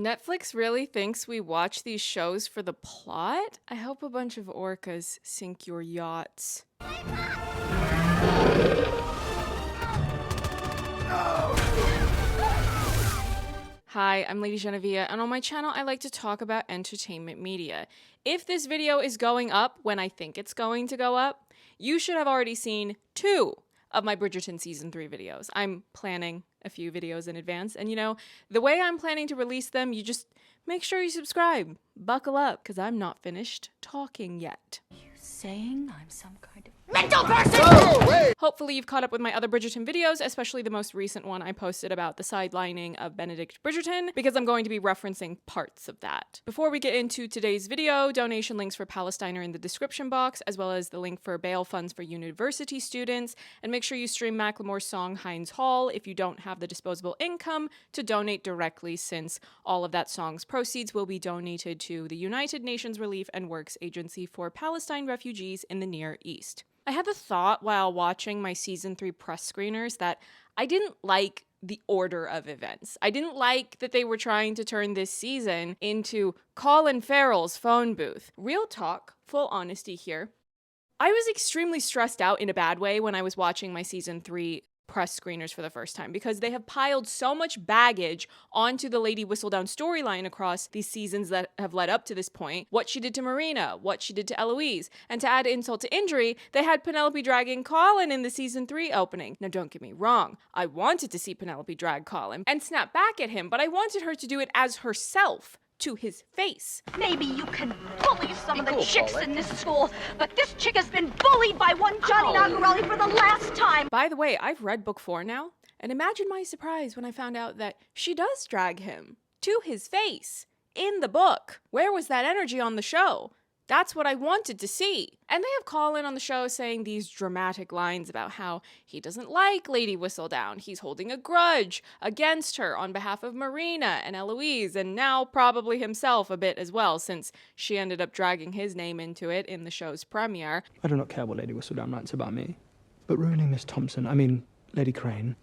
Netflix really thinks we watch these shows for the plot? I hope a bunch of orcas sink your yachts. Hi, I'm LadyJenevia, and on my channel I like to talk about entertainment media. If this video is going up when I think it's going to go up, you should have already seen 2 of my Bridgerton Season 3 videos. I'm planning a few videos in advance, and you know, the way I'm planning to release them, you just make sure you subscribe. Buckle up, because I'm not finished talking yet. You saying I'm some kind of mental person? Hopefully you've caught up with my other Bridgerton videos, especially the most recent one I posted about the sidelining of Benedict Bridgerton, because I'm going to be referencing parts of that. Before we get into today's video, donation links for Palestine are in the description box, as well as the link for bail funds for university students, and make sure you stream Macklemore's song HIND'S HALL if you don't have the disposable income to donate directly, since all of that song's proceeds will be donated to the United Nations Relief and Works Agency for Palestine refugees in the Near East. I had the thought while watching my Season 3 press screeners that I didn't like the order of events. I didn't like that they were trying to turn this season into Colin Farrell's phone booth. Real talk, full honesty here. I was extremely stressed out in a bad way when I was watching my Season 3 press screeners for the first time, because they have piled so much baggage onto the Lady Whistledown storyline across these seasons that have led up to this point. What she did to Marina, what she did to Eloise, and to add insult to injury, they had Penelope dragging Colin in the Season 3 opening. Now don't get me wrong, I wanted to see Penelope drag Colin and snap back at him, but I wanted her to do it as herself, to his face. Maybe you can bully some of the chicks in this school, but this chick has been bullied by one Johnny Nagarelli for the last time. By the way, I've read book 4 now, and imagine my surprise when I found out that she does drag him to his face in the book. Where was that energy on the show? That's what I wanted to see. And they have Colin on the show saying these dramatic lines about how he doesn't like Lady Whistledown. He's holding a grudge against her on behalf of Marina and Eloise, and now probably himself a bit as well, since she ended up dragging his name into it in the show's premiere. I do not care what Lady Whistledown writes about me, but ruining Miss Thompson, I mean, Lady Crane,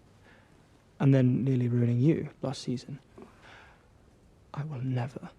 and then nearly ruining you last season, I will never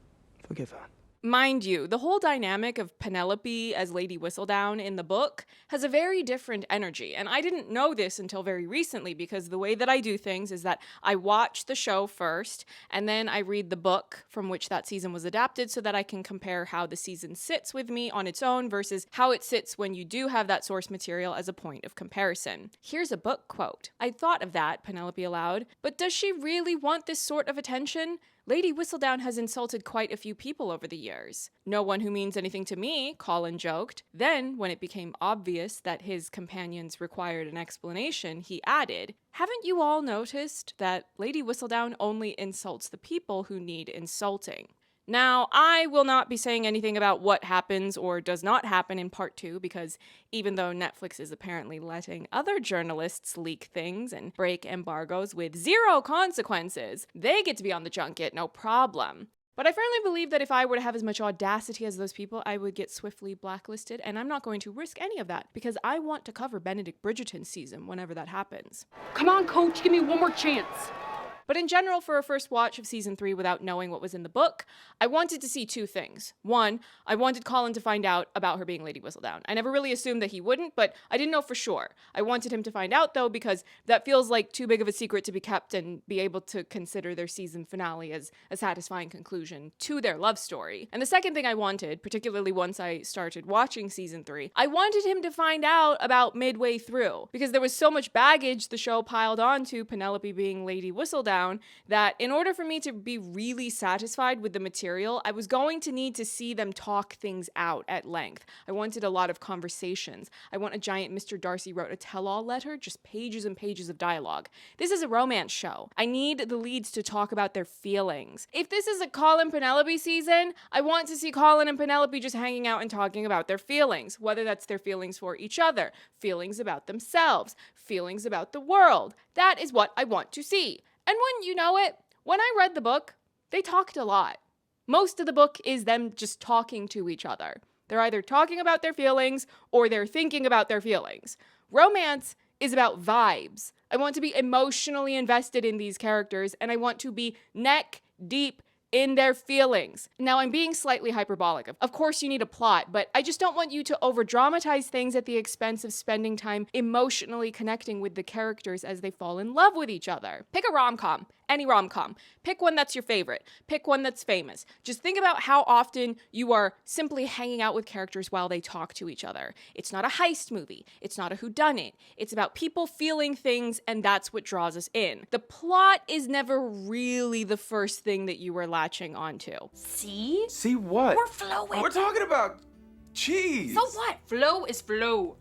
forgive her. Mind you, the whole dynamic of Penelope as Lady Whistledown in the book has a very different energy, and I didn't know this until very recently, because the way that I do things is that I watch the show first, and then I read the book from which that season was adapted so that I can compare how the season sits with me on its own versus how it sits when you do have that source material as a point of comparison. Here's a book quote. "I thought of that," Penelope allowed, "but does she really want this sort of attention? Lady Whistledown has insulted quite a few people over the years. No one who means anything to me," Colin joked. Then, when it became obvious that his companions required an explanation, he added, "Haven't you all noticed that Lady Whistledown only insults the people who need insulting?" Now, I will not be saying anything about what happens or does not happen in part 2, because even though Netflix is apparently letting other journalists leak things and break embargoes with 0 consequences, they get to be on the junket, no problem. But I firmly believe that if I were to have as much audacity as those people, I would get swiftly blacklisted, and I'm not going to risk any of that, because I want to cover Benedict Bridgerton's season whenever that happens. Come on, coach, give me one more chance. But in general, for a first watch of Season 3 without knowing what was in the book, I wanted to see 2 things. 1, I wanted Colin to find out about her being Lady Whistledown. I never really assumed that he wouldn't, but I didn't know for sure. I wanted him to find out, though, because that feels like too big of a secret to be kept and be able to consider their season finale as a satisfying conclusion to their love story. And the second thing I wanted, particularly once I started watching Season 3, I wanted him to find out about midway through, because there was so much baggage the show piled onto Penelope being Lady Whistledown that in order for me to be really satisfied with the material, I was going to need to see them talk things out at length. I wanted a lot of conversations. I want a giant Mr. Darcy wrote a tell-all letter, just pages and pages of dialogue. This is a romance show. I need the leads to talk about their feelings. If this is a Colin Penelope season, I want to see Colin and Penelope just hanging out and talking about their feelings, whether that's their feelings for each other, feelings about themselves, feelings about the world. That is what I want to see. And wouldn't you know it, when I read the book, they talked a lot. Most of the book is them just talking to each other. They're either talking about their feelings or they're thinking about their feelings. Romance is about vibes. I want to be emotionally invested in these characters, and I want to be neck deep in their feelings. Now, I'm being slightly hyperbolic. Of course, you need a plot, but I just don't want you to overdramatize things at the expense of spending time emotionally connecting with the characters as they fall in love with each other. Pick a rom-com, any rom-com. Pick one that's your favorite. Pick one that's famous. Just think about how often you are simply hanging out with characters while they talk to each other. It's not a heist movie. It's not a whodunit. It's about people feeling things, and that's what draws us in. The plot is never really the first thing that you are latching onto. See? See what? We're flowing. We're talking about cheese. So what? Flow is flow.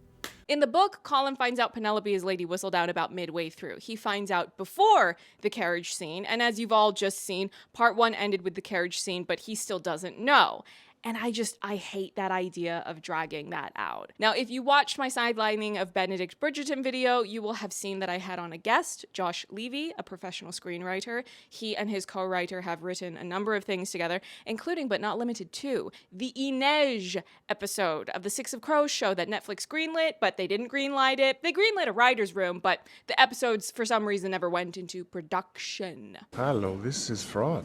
In the book, Colin finds out Penelope is Lady Whistledown about midway through. He finds out before the carriage scene, and as you've all just seen, part 1 ended with the carriage scene, but he still doesn't know. And I hate that idea of dragging that out. Now, if you watched my sidelining of Benedict Bridgerton video, you will have seen that I had on a guest, Josh Levy, a professional screenwriter. He and his co-writer have written a number of things together, including but not limited to the Inej episode of the Six of Crows show that Netflix greenlit, but they didn't greenlight it. They greenlit a writer's room, but the episodes, for some reason, never went into production. Hello, this is fraud.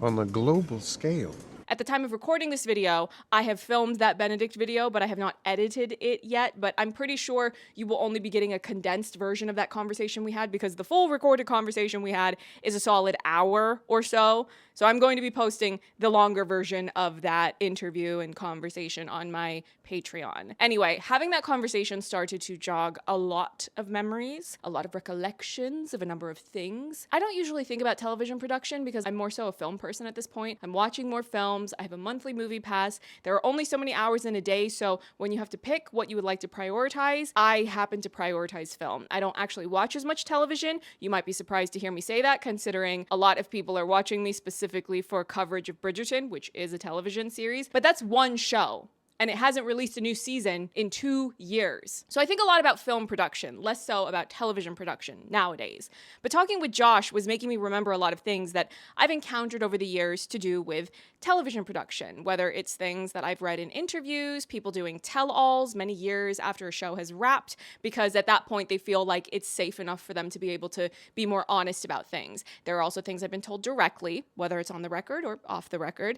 On a global scale. At the time of recording this video, I have filmed that Benedict video, but I have not edited it yet. But I'm pretty sure you will only be getting a condensed version of that conversation we had, because the full recorded conversation we had is a solid hour or so. So I'm going to be posting the longer version of that interview and conversation on my Patreon. Anyway, having that conversation started to jog a lot of memories, a lot of recollections of a number of things. I don't usually think about television production because I'm more so a film person at this point. I'm watching more films. I have a monthly movie pass. There are only so many hours in a day, so when you have to pick what you would like to prioritize, I happen to prioritize film. I don't actually watch as much television. You might be surprised to hear me say that, considering a lot of people are watching me specifically for coverage of Bridgerton, which is a television series, but that's one show. And it hasn't released a new season in 2 years. So I think a lot about film production, less so about television production nowadays. But talking with Josh was making me remember a lot of things that I've encountered over the years to do with television production, whether it's things that I've read in interviews, people doing tell-alls many years after a show has wrapped, because at that point they feel like it's safe enough for them to be able to be more honest about things. There are also things I've been told directly, whether it's on the record or off the record.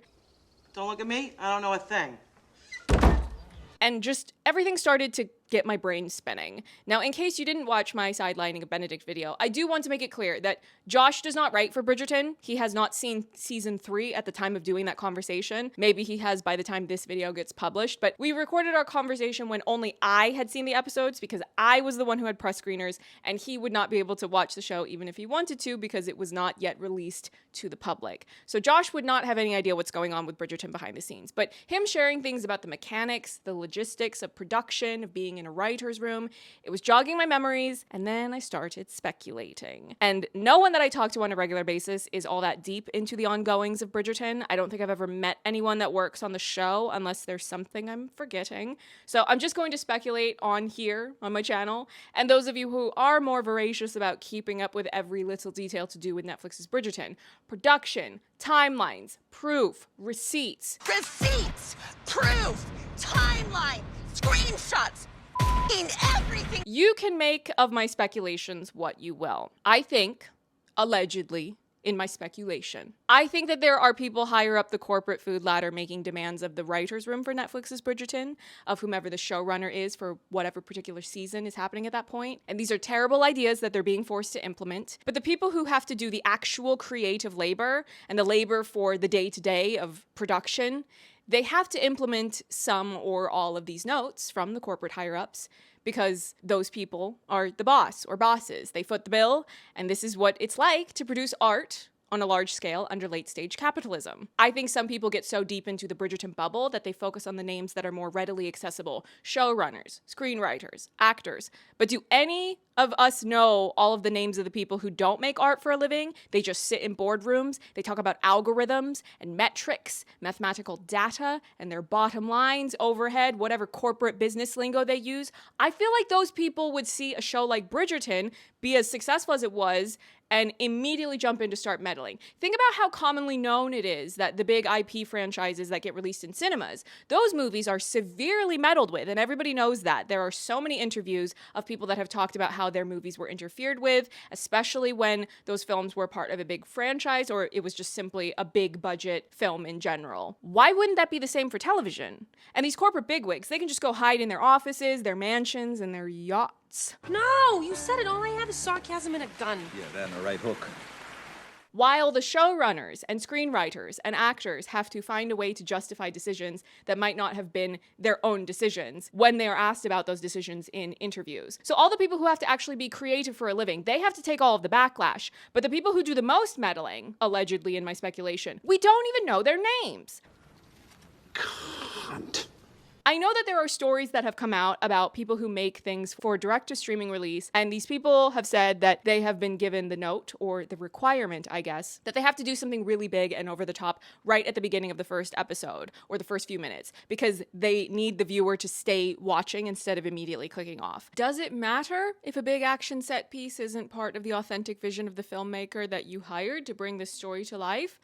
Don't look at me, I don't know a thing. And just everything started to get my brain spinning. Now, in case you didn't watch my sidelining of Benedict video, I do want to make it clear that Josh does not write for Bridgerton. He has not seen season 3 at the time of doing that conversation. Maybe he has by the time this video gets published, but we recorded our conversation when only I had seen the episodes, because I was the one who had press screeners, and he would not be able to watch the show even if he wanted to, because it was not yet released to the public. So Josh would not have any idea what's going on with Bridgerton behind the scenes, but him sharing things about the mechanics, the logistics of production, of being in a writer's room, it was jogging my memories, and then I started speculating. And no one that I talk to on a regular basis is all that deep into the ongoings of Bridgerton. I don't think I've ever met anyone that works on the show, unless there's something I'm forgetting. So I'm just going to speculate on here, on my channel, and those of you who are more voracious about keeping up with every little detail to do with Netflix's Bridgerton, production, timelines, proof, receipts. Receipts, proof, timeline, screenshots, in everything. You can make of my speculations what you will. I think, allegedly, in my speculation, I think that there are people higher up the corporate food ladder making demands of the writer's room for Netflix's Bridgerton, of whomever the showrunner is for whatever particular season is happening at that point. And these are terrible ideas that they're being forced to implement. But the people who have to do the actual creative labor and the labor for the day-to-day of production, they have to implement some or all of these notes from the corporate higher-ups, because those people are the boss or bosses. They foot the bill, and this is what it's like to produce art on a large scale under late-stage capitalism. I think some people get so deep into the Bridgerton bubble that they focus on the names that are more readily accessible. Showrunners, screenwriters, actors. But do any of us know all of the names of the people who don't make art for a living? They just sit in boardrooms, they talk about algorithms and metrics, mathematical data, and their bottom lines, overhead, whatever corporate business lingo they use. I feel like those people would see a show like Bridgerton be as successful as it was, and immediately jump in to start meddling. Think about how commonly known it is that the big IP franchises that get released in cinemas, those movies are severely meddled with, and everybody knows that. There are so many interviews of people that have talked about how their movies were interfered with, especially when those films were part of a big franchise or it was just simply a big budget film in general. Why wouldn't that be the same for television? And these corporate bigwigs, they can just go hide in their offices, their mansions, and their yachts. No, you said it. All I have is sarcasm and a gun. Yeah, that and a right hook. While the showrunners and screenwriters and actors have to find a way to justify decisions that might not have been their own decisions when they are asked about those decisions in interviews. So all the people who have to actually be creative for a living, they have to take all of the backlash. But the people who do the most meddling, allegedly in my speculation, we don't even know their names. Cunt. I know that there are stories that have come out about people who make things for direct-to-streaming release, and these people have said that they have been given the note, or the requirement, I guess, that they have to do something really big and over the top right at the beginning of the first episode, or the first few minutes, because they need the viewer to stay watching instead of immediately clicking off. Does it matter if a big action set piece isn't part of the authentic vision of the filmmaker that you hired to bring this story to life?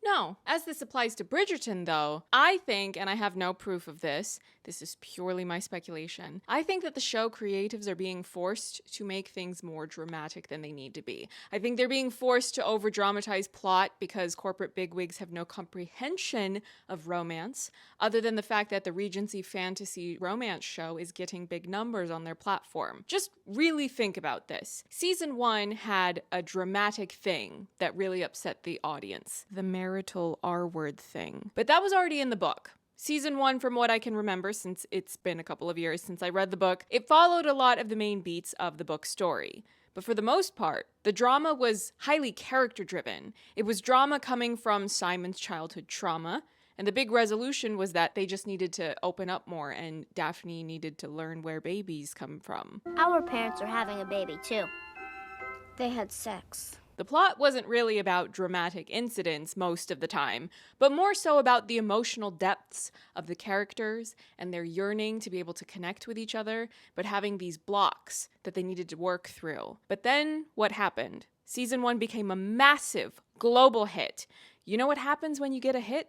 No. As this applies to Bridgerton, though, I think, and I have no proof of this is purely my speculation, I think that the show creatives are being forced to make things more dramatic than they need to be. I think they're being forced to over-dramatize plot because corporate bigwigs have no comprehension of romance, other than the fact that the Regency fantasy romance show is getting big numbers on their platform. Just really think about this. Season 1 had a dramatic thing that really upset the audience. The marital R-word thing. But that was already in the book. Season 1, from what I can remember, since it's been a couple of years since I read the book, it followed a lot of the main beats of the book story. But for the most part, the drama was highly character-driven. It was drama coming from Simon's childhood trauma, and the big resolution was that they just needed to open up more, and Daphne needed to learn where babies come from. Our parents are having a baby, too. They had sex. The plot wasn't really about dramatic incidents most of the time, but more so about the emotional depths of the characters and their yearning to be able to connect with each other, but having these blocks that they needed to work through. But then what happened? Season 1 became a massive global hit. You know what happens when you get a hit?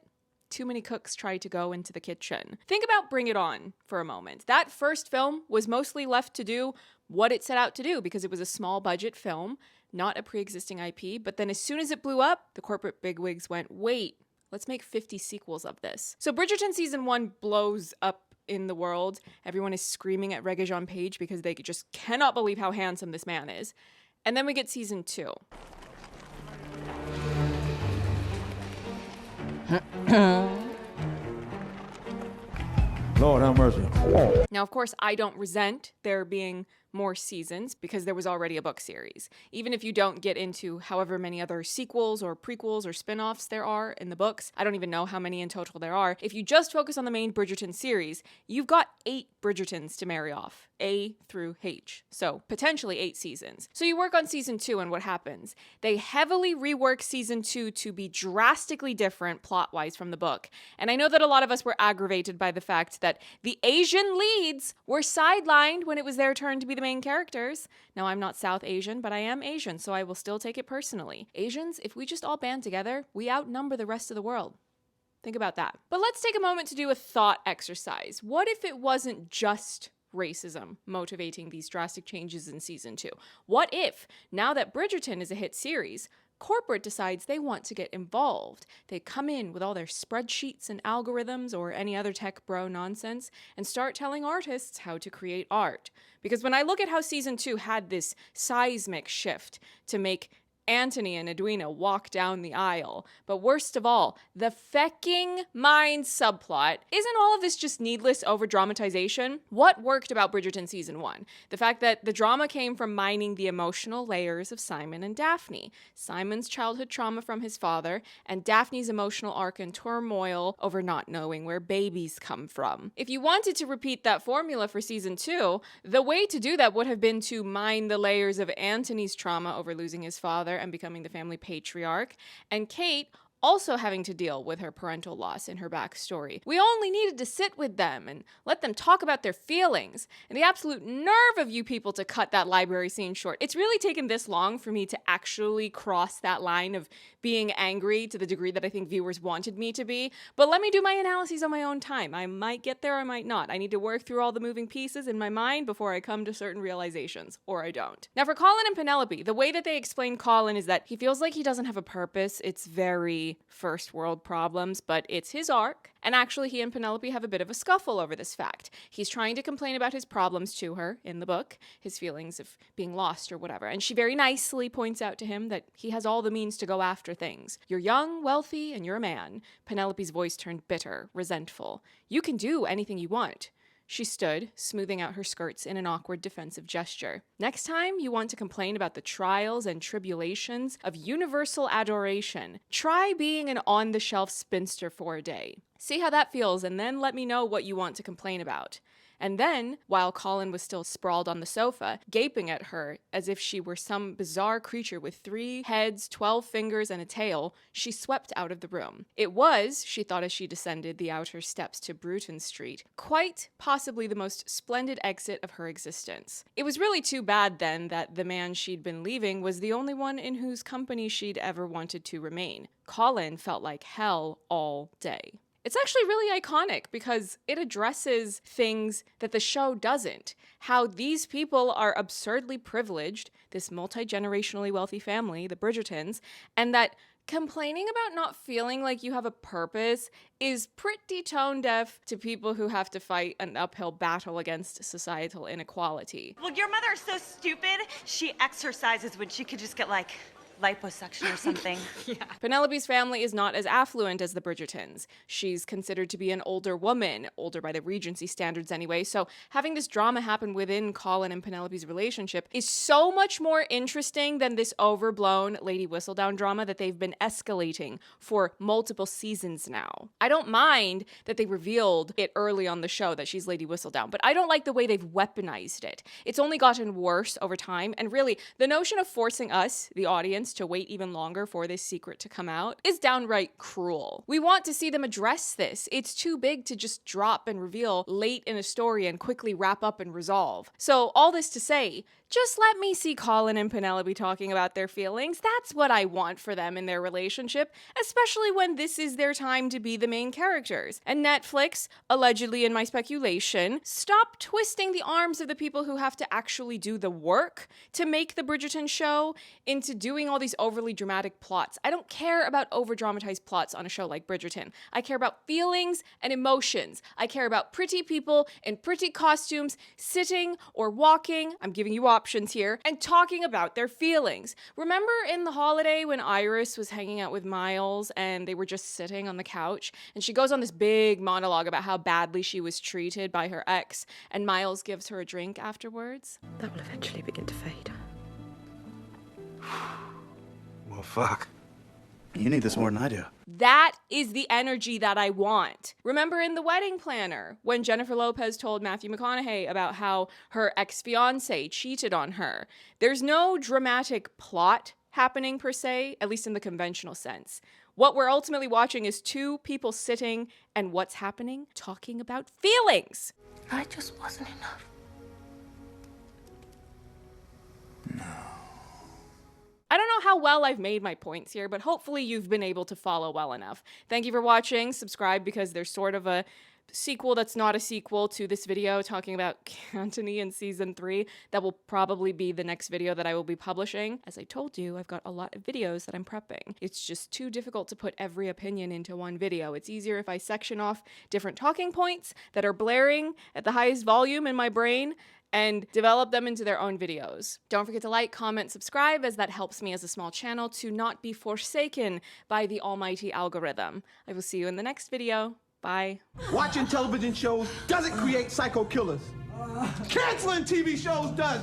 Too many cooks try to go into the kitchen. Think about Bring It On for a moment. That first film was mostly left to do what it set out to do because it was a small budget film, not a pre-existing IP, but then as soon as it blew up, the corporate bigwigs went, wait, let's make 50 sequels of this. So Bridgerton Season 1 blows up in the world. Everyone is screaming at Regé-Jean Page because they just cannot believe how handsome this man is. And then we get Season 2. Lord have mercy. Now, of course, I don't resent there being more seasons because there was already a book series. Even if you don't get into however many other sequels or prequels or spin-offs there are in the books, I don't even know how many in total there are. If you just focus on the main Bridgerton series, you've got 8 Bridgertons to marry off, A through H. So potentially 8 seasons. So you work on Season 2 and what happens? They heavily rework Season 2 to be drastically different plot-wise from the book. And I know that a lot of us were aggravated by the fact that the Asian leads were sidelined when it was their turn to be the main characters. Now, I'm not South Asian, but I am Asian, so I will still take it personally. Asians, if we just all band together, we outnumber the rest of the world. Think about that. But let's take a moment to do a thought exercise. What if it wasn't just racism motivating these drastic changes in Season 2? What if, now that Bridgerton is a hit series, corporate decides they want to get involved? They come in with all their spreadsheets and algorithms or any other tech bro nonsense and start telling artists how to create art. Because when I look at how Season 2 had this seismic shift to make Antony and Edwina walk down the aisle. But worst of all, the fecking mind subplot. Isn't all of this just needless over-dramatization? What worked about Bridgerton Season 1? The fact that the drama came from mining the emotional layers of Simon and Daphne. Simon's childhood trauma from his father, and Daphne's emotional arc and turmoil over not knowing where babies come from. If you wanted to repeat that formula for Season 2, the way to do that would have been to mine the layers of Antony's trauma over losing his father and becoming the family patriarch, and Kate also having to deal with her parental loss in her backstory. We only needed to sit with them and let them talk about their feelings. And the absolute nerve of you people to cut that library scene short. It's really taken this long for me to actually cross that line of being angry to the degree that I think viewers wanted me to be. But let me do my analyses on my own time. I might get there, I might not. I need to work through all the moving pieces in my mind before I come to certain realizations, or I don't. Now for Colin and Penelope, the way that they explain Colin is that he feels like he doesn't have a purpose. It's very first world problems, but it's his arc. And actually, he and Penelope have a bit of a scuffle over this fact. He's trying to complain about his problems to her in the book, his feelings of being lost or whatever. And she very nicely points out to him that he has all the means to go after things. You're young, wealthy, and you're a man. Penelope's voice turned bitter, resentful. You can do anything you want. She stood, smoothing out her skirts in an awkward defensive gesture. Next time you want to complain about the trials and tribulations of universal adoration, try being an on-the-shelf spinster for a day. See how that feels, and then let me know what you want to complain about. And then, while Colin was still sprawled on the sofa, gaping at her as if she were some bizarre creature with 3 heads, 12 fingers, and a tail, she swept out of the room. It was, she thought as she descended the outer steps to Bruton Street, quite possibly the most splendid exit of her existence. It was really too bad then that the man she'd been leaving was the only one in whose company she'd ever wanted to remain. Colin felt like hell all day. It's actually really iconic because it addresses things that the show doesn't. How these people are absurdly privileged, this multi-generationally wealthy family, the Bridgertons, and that complaining about not feeling like you have a purpose is pretty tone deaf to people who have to fight an uphill battle against societal inequality. Well, your mother is so stupid, she exercises when she could just get like liposuction or something. Yeah. Penelope's family is not as affluent as the Bridgertons. She's considered to be an older woman, older by the Regency standards anyway, so having this drama happen within Colin and Penelope's relationship is so much more interesting than this overblown Lady Whistledown drama that they've been escalating for multiple seasons now. I don't mind that they revealed it early on the show that she's Lady Whistledown, but I don't like the way they've weaponized it. It's only gotten worse over time, and really, the notion of forcing us, the audience, to wait even longer for this secret to come out is downright cruel. We want to see them address this. It's too big to just drop and reveal late in a story and quickly wrap up and resolve. So all this to say, just let me see Colin and Penelope talking about their feelings. That's what I want for them in their relationship, especially when this is their time to be the main characters. And Netflix, allegedly in my speculation, stop twisting the arms of the people who have to actually do the work to make the Bridgerton show into doing all these overly dramatic plots. I don't care about over-dramatized plots on a show like Bridgerton. I care about feelings and emotions. I care about pretty people in pretty costumes sitting or walking, I'm giving you options here, and talking about their feelings. Remember in The Holiday when Iris was hanging out with Miles and they were just sitting on the couch and she goes on this big monologue about how badly she was treated by her ex and Miles gives her a drink afterwards? That will eventually begin to fade. Well, fuck. You need this more than I do. That is the energy that I want. Remember in The Wedding Planner, when Jennifer Lopez told Matthew McConaughey about how her ex-fiancé cheated on her. There's no dramatic plot happening per se, at least in the conventional sense. What we're ultimately watching is 2 people sitting and what's happening? Talking about feelings. I just wasn't enough. I don't know how well I've made my points here, but hopefully you've been able to follow well enough. Thank you for watching. Subscribe because there's sort of a sequel that's not a sequel to this video talking about Cantony in season 3. That will probably be the next video that I will be publishing. As I told you, I've got a lot of videos that I'm prepping. It's just too difficult to put every opinion into one video. It's easier if I section off different talking points that are blaring at the highest volume in my brain and develop them into their own videos. Don't forget to like, comment, subscribe, as that helps me as a small channel to not be forsaken by the almighty algorithm. I will see you in the next video. Bye. Watching television shows doesn't create psycho killers. Canceling TV shows does.